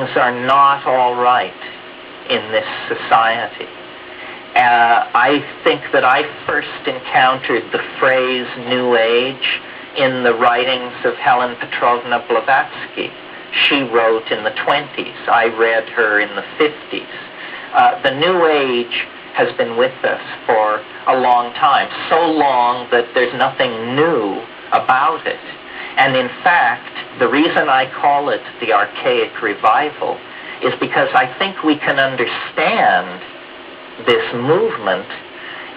things are not all right in this society. I think that I first encountered the phrase New Age in the writings of Helen Petrovna Blavatsky. She wrote in the 20s. I read her in the 50s. The New Age has been with us for a long time, so long that there's nothing new about it. And in fact, the reason I call it the archaic revival is because I think we can understand this movement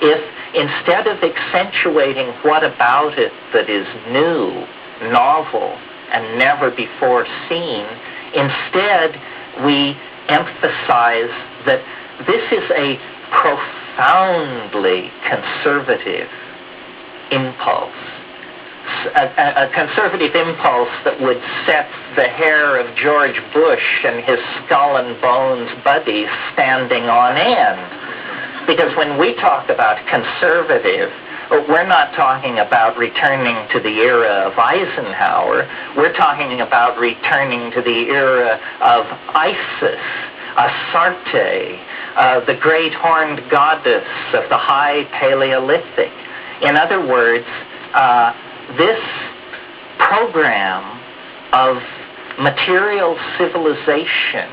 if, instead of accentuating what about it that is new, novel, and never before seen, instead we emphasize that this is a profoundly conservative impulse. A conservative impulse that would set the hair of George Bush and his skull and bones buddies standing on end. Because when we talk about conservative, we're not talking about returning to the era of Eisenhower. We're talking about returning to the era of Isis, Astarte, the great horned goddess of the high Paleolithic. In other words, this program of material civilization,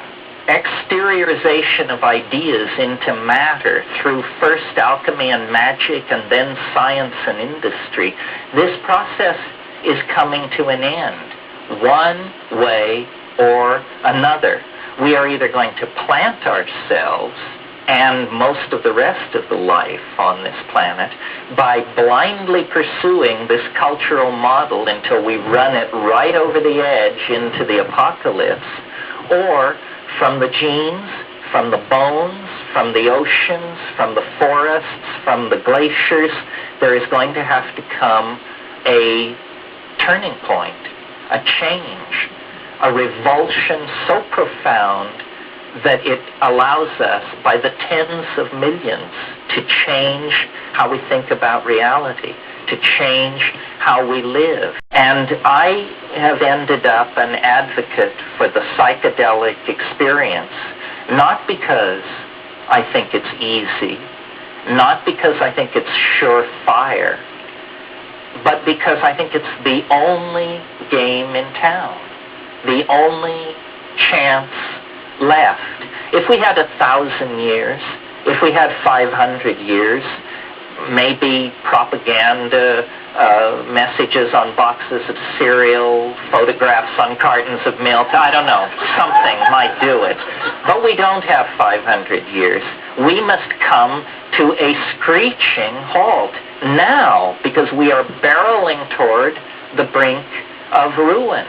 exteriorization of ideas into matter through first alchemy and magic and then science and industry, this process is coming to an end, one way or another. We are either going to plant ourselves and most of the rest of the life on this planet by blindly pursuing this cultural model until we run it right over the edge into the apocalypse, or from the genes, from the bones, from the oceans, from the forests, from the glaciers, there is going to have to come a turning point, a change, a revulsion so profound that it allows us, by the tens of millions, to change how we think about reality, to change how we live. And I have ended up an advocate for the psychedelic experience, not because I think it's easy, not because I think it's surefire, but because I think it's the only game in town, the only chance left. If we had 1,000 years, if we had 500 years, maybe propaganda, messages on boxes of cereal, photographs on cartons of milk, I don't know, something might do it. But we don't have 500 years. We must come to a screeching halt now, because we are barreling toward the brink of ruin.